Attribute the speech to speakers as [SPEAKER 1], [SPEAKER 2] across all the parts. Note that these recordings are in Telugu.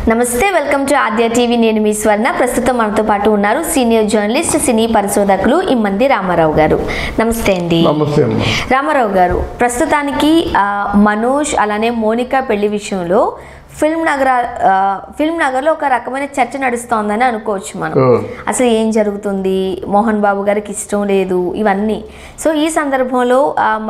[SPEAKER 1] నమస్తే, వెల్కమ్ టు ఆద్య టీవీ. నేను మీ స్వర్ణ. ప్రస్తుతం మనతో పాటు ఉన్నారు సీనియర్ జర్నలిస్ట్, సినీ పరిశోధకులు ఇమ్మంది రామారావు గారు. నమస్తే అండి.
[SPEAKER 2] నమస్తే
[SPEAKER 1] రామారావు గారు, ప్రస్తుతానికి మనోజ్ అలానే మోనికా పెళ్లి విషయంలో ఫిల్మ్ నగర్లో ఒక రకమైన చర్చ నడుస్తోందని అనుకోవచ్చు మనం. అసలు ఏం జరుగుతుంది, మోహన్ బాబు గారికి ఇష్టం లేదు, ఇవన్నీ. సో ఈ సందర్భంలో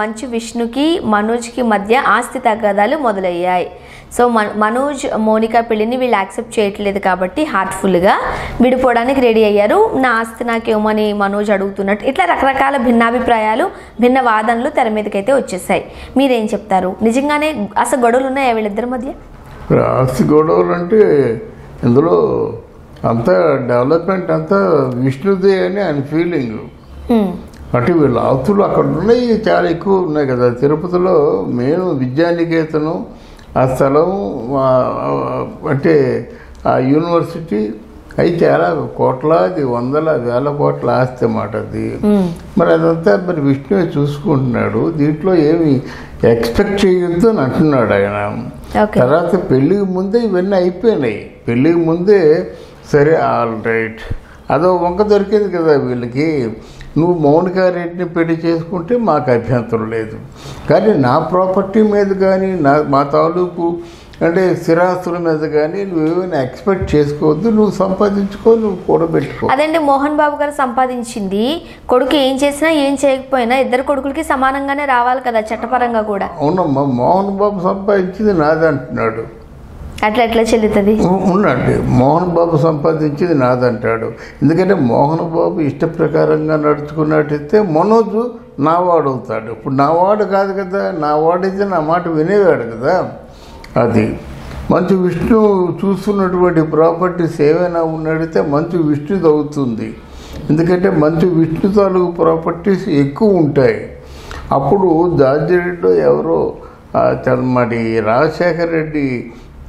[SPEAKER 1] మంచు విష్ణుకి మనోజ్కి మధ్య ఆస్తి తగాదాలు మొదలయ్యాయి. సో మనోజ్ మోనికా పెళ్లిని వీళ్ళు యాక్సెప్ట్ చేయట్లేదు కాబట్టి హార్ట్ఫుల్గా విడిపోవడానికి రెడీ అయ్యారు. నా ఆస్తి నాకేమని మనోజ్ అడుగుతున్నట్టు ఇట్లా రకరకాల భిన్నాభిప్రాయాలు, భిన్న వాదనలు తెర మీదకైతే వచ్చేసాయి. మీరేం చెప్తారు? నిజంగానే అసలు గొడవలు ఉన్నాయా వీళ్ళిద్దరి మధ్య?
[SPEAKER 2] ఆస్తి గొడవలు అంటే ఇందులో అంతా డెవలప్మెంట్ అంతా విష్ణుదే అని ఆయన ఫీలింగ్. అంటే వీళ్ళ ఆస్తులు అక్కడ ఉన్నాయి, చాలా ఎక్కువ ఉన్నాయి కదా. తిరుపతిలో మెయిన్ విద్యానికేతనం, ఆ స్థలం, అంటే ఆ యూనివర్సిటీ అవి చాలా కోట్లాది, వందల వేల కోట్ల ఆస్తి అన్నమాట అది. మరి అదంతా మరి విష్ణువే చూసుకుంటున్నాడు. దీంట్లో ఏమి ఎక్స్పెక్ట్ చేయొద్దు అని అంటున్నాడు ఆయన. తర్వాత పెళ్ళికి ముందే ఇవన్నీ అయిపోయినాయి. పెళ్ళికి ముందే సరే ఆల్ రైట్, అదో వంక దొరికింది కదా వీళ్ళకి. నువ్వు మౌనికా రెడ్డిని పెళ్లి చేసుకుంటే మాకు అభ్యంతరం లేదు, కానీ నా ప్రాపర్టీ మీద కానీ మా తాలూకు అంటే స్థిరాస్తుల మీద కానీ నువ్వేమైనా ఎక్స్పెక్ట్ చేసుకోవద్దు. నువ్వు సంపాదించుకో, నువ్వు కూడబెట్టుకో.
[SPEAKER 1] అదండి, మోహన్ బాబు గారు సంపాదించింది కొడుకు ఏం చేసినా ఏం చేయకపోయినా ఇద్దరు కొడుకులకి సమానంగానే రావాలి కదా చట్టపరంగా కూడా.
[SPEAKER 2] అవునమ్మా, మోహన్ బాబు సంపాదించింది నాదంటున్నాడు.
[SPEAKER 1] అట్లా ఎట్లా చెల్లుతుంది?
[SPEAKER 2] ఉండండి, మోహన్ బాబు సంపాదించింది నాదంటాడు. ఎందుకంటే మోహన్ బాబు ఇష్ట ప్రకారంగా నడుచుకున్నట్టయితే మనోజు నావాడు అవుతాడు. ఇప్పుడు నావాడు కాదు కదా, నావాడైతే నా మాట వినేవాడు కదా. అది మంచు విష్ణు చూస్తున్నటువంటి ప్రాపర్టీస్ ఏమైనా ఉన్నట్టయితే మంచు విష్ణుది అవుతుంది. ఎందుకంటే మంచు విష్ణు తాలూకు ప్రాపర్టీస్ ఎక్కువ ఉంటాయి. అప్పుడు జార్జిరెడ్డిలో ఎవరో మరి రాజశేఖర రెడ్డి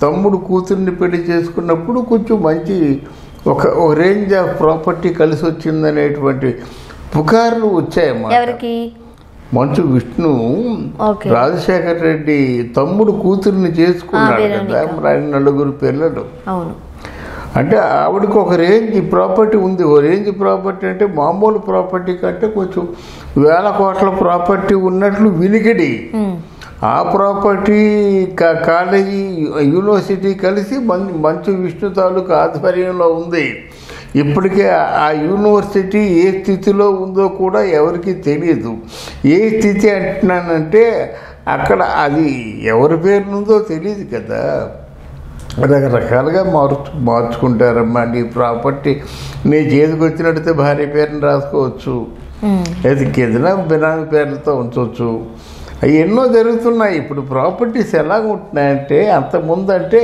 [SPEAKER 2] తమ్ముడు కూతుర్ని పెళ్లి చేసుకున్నప్పుడు కొంచెం మంచి ఒక రేంజ్ ఆఫ్ ప్రాపర్టీ కలిసి వచ్చిందనేటువంటి పుకార్లు వచ్చాయన్నమాట.
[SPEAKER 1] ఎవరికి?
[SPEAKER 2] మంచు విష్ణు రాజశేఖర రెడ్డి తమ్ముడు కూతుర్ని చేసుకున్నాడు కదా, ఆయన నలుగురు పిల్లలు. అంటే ఆవిడకి ఒక రేంజ్ ప్రాపర్టీ ఉంది. ఓ రేంజ్ ప్రాపర్టీ అంటే మామూలు ప్రాపర్టీ కంటే కొంచెం వేల కోట్ల ప్రాపర్టీ ఉన్నట్లు వినికిడి. ఆ ప్రాపర్టీ కాలేజీ, యూనివర్సిటీ కలిసి మంచు విష్ణు తాలూకు ఆధ్వర్యంలో ఉంది. ఇప్పటికే ఆ యూనివర్సిటీ ఏ స్థితిలో ఉందో కూడా ఎవరికి తెలియదు. ఏ స్థితి అంటున్నానంటే అక్కడ అది ఎవరి పేరునుందో తెలియదు కదా. రకరకాలుగా మార్చుకుంటారమ్మా. నీ ప్రాపర్టీ నీ చేతికి వచ్చినట్టయితే భార్య పేరుని రాసుకోవచ్చు, ఏదైనా బినామీ పేర్లతో ఉంచవచ్చు. అవి ఎన్నో జరుగుతున్నాయి. ఇప్పుడు ప్రాపర్టీస్ ఎలాగ ఉంటున్నాయంటే అంతకుముందు అంటే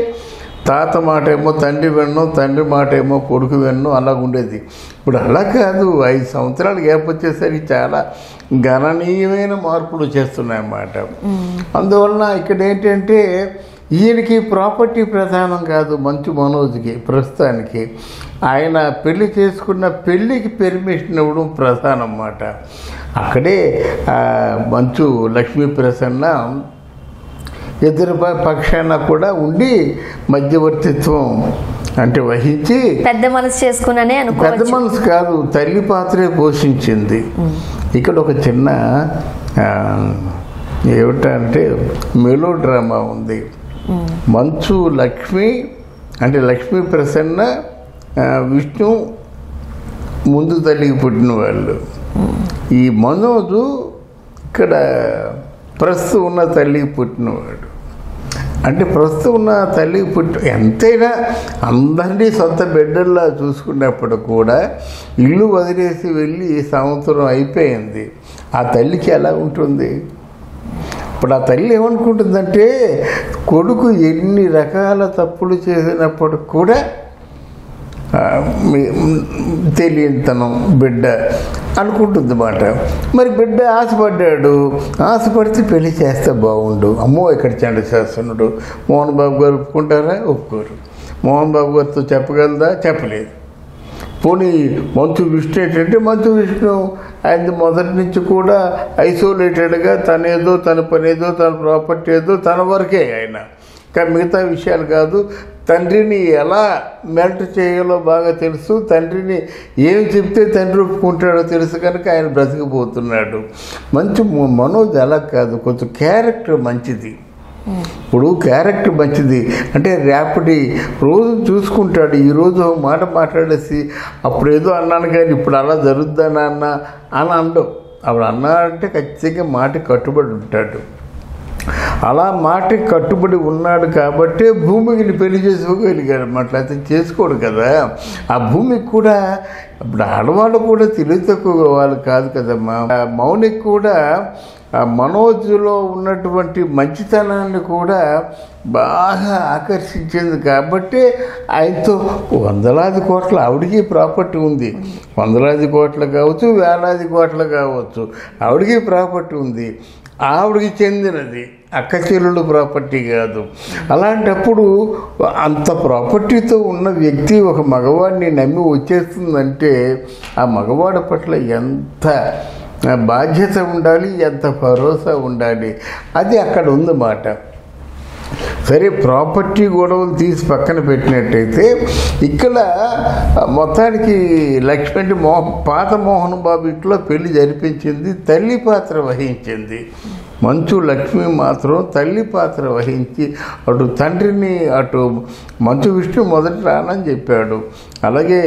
[SPEAKER 2] తాత మాట ఏమో తండ్రి వెన్నో, తండ్రి మాట ఏమో కొడుకు వెన్నో అలాగ ఉండేది. ఇప్పుడు అలా కాదు. 5 సంవత్సరాలు గ్యాప్ వచ్చేసరికి చాలా గణనీయమైన మార్పులు చేస్తున్నాయన్నమాట. అందువలన ఇక్కడ ఏంటంటే ఈయనకి ప్రాపర్టీ ప్రధానం కాదు, మంచు మనోజ్కి. ప్రస్తుతానికి ఆయన పెళ్లి చేసుకున్న పెళ్ళికి పెర్మిషన్ ఇవ్వడం ప్రధానం అన్నమాట. అక్కడే మంచు లక్ష్మీ ప్రసన్న ఇద్దరు పక్షాన కూడా ఉండి మధ్యవర్తిత్వం అంటే వహించి
[SPEAKER 1] పెద్ద మనసు చేసుకున్నానే అనుకో.
[SPEAKER 2] పెద్ద మనసు కాదు, తల్లి పాత్రే పోషించింది. ఇక్కడ ఒక చిన్న ఏమిటంటే మెలో డ్రామా ఉంది. మంచు లక్ష్మి అంటే లక్ష్మీ ప్రసన్న, విష్ణు ముందు తల్లికి పుట్టిన వాళ్ళు. ఈ మనోజు ఇక్కడ ప్రస్తుతం ఉన్న తల్లికి పుట్టినవాడు. అంటే ప్రస్తుతం ఉన్న తల్లికి ఎంతైనా అందరినీ సొంత బిడ్డల్లా చూసుకున్నప్పుడు కూడా ఇల్లు వదిలేసి వెళ్ళి ఈ సంవత్సరం అయిపోయింది. ఆ తల్లికి ఎలా ఉంటుంది? ఇప్పుడు ఆ తల్లి ఏమనుకుంటుందంటే కొడుకు ఎన్ని రకాల తప్పులు చేసినప్పుడు కూడా తెలియనితనం బిడ్డ అనుకుంటుంది అన్నమాట. మరి బిడ్డ ఆశపడ్డాడు, ఆశపడితే పెళ్లి చేస్తే బాగుండు. అమ్మో ఇక్కడ చెండ చేస్తున్నాడు. మోహన్ బాబు గారు ఒప్పుకుంటారా? ఒప్పుకోరు. మోహన్ బాబు గారితో చెప్పగలదా? చెప్పలేదు. పోనీ మంచు విష్ణు ఏంటంటే మంచు విష్ణు ఆయన మొదటి నుంచి కూడా ఐసోలేటెడ్గా తనేదో తన పని ఏదో తన ప్రాపర్టీ ఏదో తన వరకే ఆయన, కానీ మిగతా విషయాలు కాదు. తండ్రిని ఎలా మెల్ట్ చేయాలో బాగా తెలుసు, తండ్రిని ఏం చెప్తే తండ్రి ఒప్పుకుంటాడో తెలుసు కనుక ఆయన బ్రతికిపోతున్నాడు. మంచి మనోజ్ అలా కాదు, కొంచెం క్యారెక్టర్ మంచిది. ఇప్పుడు క్యారెక్టర్ మంచిది అంటే రేపటి రోజు చూసుకుంటాడు. ఈరోజు ఒక మాట మాట్లాడేసి అప్పుడు ఏదో అన్నాను కానీ ఇప్పుడు అలా జరుగుద్దా నాన్న అని అనడం. అప్పుడు అన్నాడంటే ఖచ్చితంగా మాట కట్టుబడి ఉంటాడు. అలా మాటకి కట్టుబడి ఉన్నాడు కాబట్టి భూమికి పెళ్లి చేసుకోగలిగాడు అన్నమాట. అయితే చేసుకోడు కదా. ఆ భూమికి కూడా ఇప్పుడు ఆడవాళ్ళు కూడా తెలివి తక్కువ వాళ్ళు కాదు కదమ్మా. మౌనికి కూడా ఆ మనోజ్లో ఉన్నటువంటి మంచితనాన్ని కూడా బాగా ఆకర్షించింది కాబట్టి ఆయనతో వందలాది కోట్ల ఆవిడికి ప్రాపర్టీ ఉంది. వందలాది కోట్లు కావచ్చు, వేలాది కోట్లు కావచ్చు, ఆవిడికి ప్రాపర్టీ ఉంది. ఆవిడికి చెందినది, అక్క చెల్లెళ్ళు ప్రాపర్టీ కాదు. అలాంటప్పుడు అంత ప్రాపర్టీతో ఉన్న వ్యక్తి ఒక మగవాడిని నమ్మి వచ్చేస్తుందంటే ఆ మగవాడి పట్ల ఎంత బాధ్యత ఉండాలి, ఎంత భరోసా ఉండాలి, అది అక్కడ ఉందన్నమాట. సరే, ప్రాపర్టీ గొడవలు తీసి పక్కన పెట్టినట్టయితే ఇక్కడ మొత్తానికి లక్ష్మి అంటే పాత మోహన్ బాబు ఇంట్లో పెళ్లి జరిపించింది, తల్లి పాత్ర వహించింది. మంచు లక్ష్మి మాత్రం తల్లి పాత్ర వహించి అటు తండ్రిని అటు మంచు విష్ణు మొదట రానని చెప్పాడు. అలాగే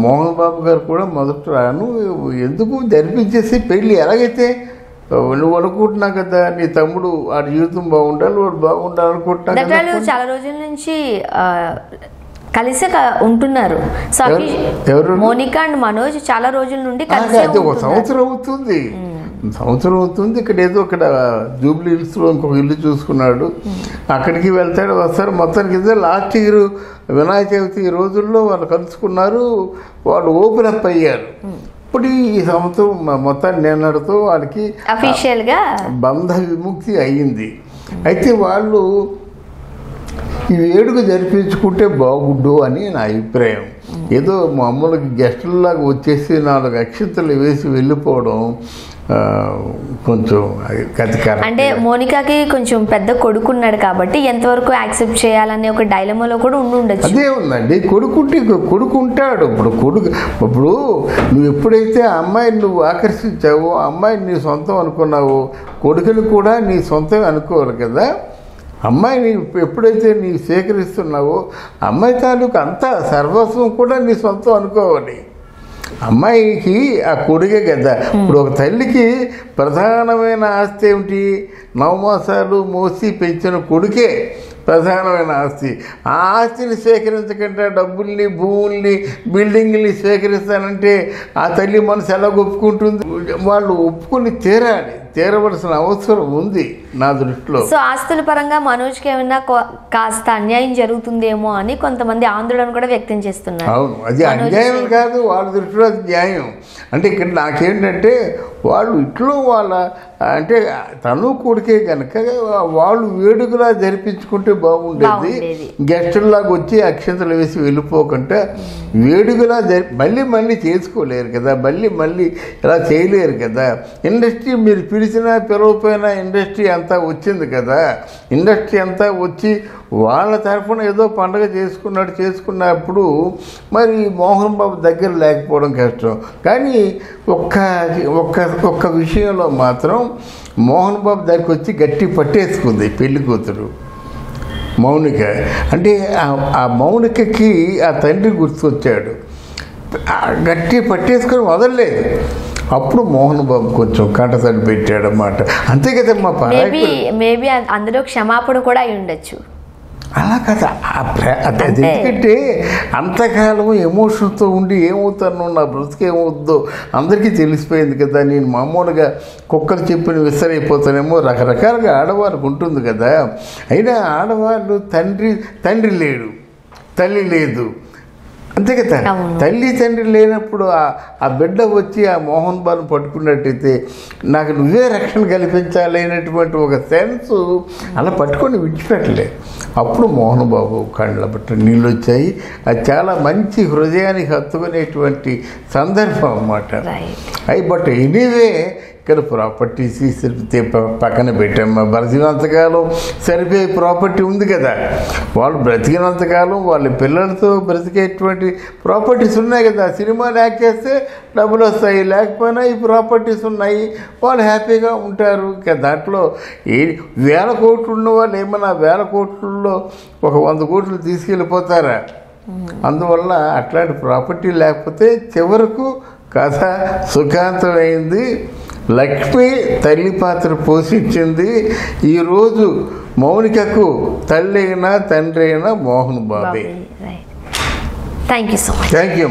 [SPEAKER 2] మోహన్ బాబు గారు కూడా మొదట రాను, ఎందుకు జరిపించేసి పెళ్ళి ఎలాగైతే నువ్వు అనుకుంటున్నావు కదా నీ తమ్ముడు వాడి జీవితం బాగుండాలి, వాడు బాగుండాలి అనుకుంటున్నా.
[SPEAKER 1] చాలా రోజుల నుంచి కలిసి ఉంటున్నారు. మోనికా అండ్ మనోజ్ చాలా రోజుల నుండి
[SPEAKER 2] ఒక సంవత్సరం అవుతుంది. ఇక్కడ ఏదో ఇక్కడ జూబ్లీ హిల్స్లో ఇంకొక ఇల్లు చూసుకున్నాడు, అక్కడికి వెళ్తాడు వస్తారు. మొత్తానికి ఇద్దరు లాస్ట్ ఇయర్ వినాయక చవితి రోజుల్లో వాళ్ళు కలుసుకున్నారు, వాళ్ళు ఓపెన్ అప్ అయ్యారు. ఇప్పుడు ఈ సంవత్సరం మొత్తాన్ని నిన్నటితో వాళ్ళకి
[SPEAKER 1] అఫీషియల్గా
[SPEAKER 2] బంధ విముక్తి అయ్యింది. అయితే వాళ్ళు ఈ వేడుక జరిపించుకుంటే బాగుండు అని నా అభిప్రాయం. ఏదో మామూలుగా గెస్టుల్లాగా వచ్చేసి 4 అక్షింతలు వేసి వెళ్ళిపోవడం కొంచెం
[SPEAKER 1] అంటే మోనికాకి కొంచెం పెద్ద కొడుకున్నాడు కాబట్టి ఎంతవరకు యాక్సెప్ట్ చేయాలనే ఒక డైలమాలో కూడా ఉండొచ్చు.
[SPEAKER 2] అదే ఉందండి, కొడుకుంటాడు. ఇప్పుడు నువ్వు ఎప్పుడైతే ఆ అమ్మాయిని నువ్వు ఆకర్షించావో, ఆ అమ్మాయిని నీ సొంతం అనుకున్నావో, కొడుకుని కూడా నీ సొంతం అనుకోవాలి కదా. అమ్మాయిని ఎప్పుడైతే నీ సేకరిస్తున్నావో అమ్మాయి తాలూకు అంతా సర్వస్వం కూడా నీ సొంతం అనుకోవాలి. అమ్మాయికి ఆ కొడుకే కదా. ఇప్పుడు ఒక తల్లికి ప్రధానమైన ఆస్తి ఏమిటి? 9 మాసాలు మోసి పెంచిన కొడుకే ప్రధానమైన ఆస్తి. ఆ ఆస్తిని సేకరించకుండా డబ్బుల్ని, భూముల్ని, బిల్డింగ్ని సేకరిస్తానంటే ఆ తల్లి మనసు ఎలా ఒప్పుకుంటుంది? వాళ్ళు ఒప్పుకొని తీరవలసిన అవసరం ఉంది నా దృష్టిలో.
[SPEAKER 1] సో ఆస్తుల పరంగా మనోజ్కి ఏమైనా కాస్త అన్యాయం జరుగుతుందేమో అని కొంతమంది ఆందోళన కూడా వ్యక్తం చేస్తున్నారు.
[SPEAKER 2] అవును, అది అన్యాయం కాదు, వాళ్ళ దృష్టిలో అది న్యాయం. అంటే ఇక్కడ నాకేంటంటే వాళ్ళు ఇట్లో వాళ్ళ అంటే తను కొడుకే కనుక వాళ్ళు వేడుకలా జరిపించుకుంటే బాగుండేది. గెస్టుల్లాగా వచ్చి అక్షంతలు వేసి వెళ్ళిపోకుండా వేడుకలా మళ్ళీ చేసుకోలేరు కదా, మళ్ళీ ఇలా చేయలేరు కదా. ఇండస్ట్రీ మీరు పిలిచినా పిలవపోయినా ఇండస్ట్రీ అంతా వచ్చింది కదా. ఇండస్ట్రీ అంతా వచ్చి వాళ్ళ తరఫున ఏదో పండుగ చేసుకున్నప్పుడు మరి మోహన్ బాబు దగ్గర లేకపోవడం కష్టం. కానీ ఒక్క విషయంలో మాత్రం మోహన్ బాబు దగ్గరికి వచ్చి గట్టి పట్టేసుకుంది పెళ్లి కూతురు మౌనిక. అంటే ఆ మౌనికకి ఆ తండ్రి గుర్తుకొచ్చాడు, గట్టి పట్టేసుకొని వదలలేదు. అప్పుడు మోహన్ బాబు కొంచెం కంటతడి పెట్టాడు అన్నమాట. అంతే కదమ్మా.
[SPEAKER 1] మేబీ అందులో క్షమాపణ కూడా అయి ఉండొచ్చు.
[SPEAKER 2] అలా కదా, ఎందుకంటే అంతకాలం ఎమోషన్తో ఉండి ఏమవుతాను, నా బ్రతుకు ఏమవుద్దో అందరికీ తెలిసిపోయింది కదా. నేను మామూలుగా కుక్కలు చెప్పిన విసరైపోతానేమో రకరకాలుగా ఆడవాళ్ళకు ఉంటుంది కదా. అయినా ఆడవాళ్ళు తండ్రి లేడు, తల్లి లేదు, అంతే కదా. తల్లి తండ్రి లేనప్పుడు ఆ బిడ్డ వచ్చి ఆ మోహన్ బాబుని పట్టుకున్నట్టయితే నాకు నువ్వే రక్షణ కల్పించాలి అనేటువంటి ఒక సెన్స్ అలా పట్టుకొని విడిచిపెట్టలే. అప్పుడు మోహన్ బాబు కళ్ళ బట్ట నీళ్ళు వచ్చాయి. అది చాలా మంచి హృదయానికి హత్తుకునేటువంటి సందర్భం అన్నమాట. బట్ ఎనీవే ఇక్కడ ప్రాపర్టీస్ పక్కన పెట్టాము. బ్రతికినంతకాలం సరిపోయే ప్రాపర్టీ ఉంది కదా, వాళ్ళు బ్రతికినంతకాలం వాళ్ళ పిల్లలతో బ్రతికేటువంటి ప్రాపర్టీస్ ఉన్నాయి కదా. సినిమాలు యాక్ట్ చేస్తే డబ్బులు వస్తాయి, లేకపోయినా ఈ ప్రాపర్టీస్ ఉన్నాయి, వాళ్ళు హ్యాపీగా ఉంటారు. దాంట్లో వేల కోట్లు ఉన్న వాళ్ళు ఏమన్నా వేల కోట్లలో ఒక 100 కోట్లు తీసుకెళ్ళిపోతారా? అందువల్ల అట్లాంటి ప్రాపర్టీ లేకపోతే చివరకు కథ సుఖాంతమైంది. లక్ష్మి తల్లి పాత్ర పోషించింది. ఈరోజు మౌనికకు తల్లి అయినా తండ్రి అయినా మోహన్ బాబే.
[SPEAKER 1] Thank you so much.
[SPEAKER 2] Thank you.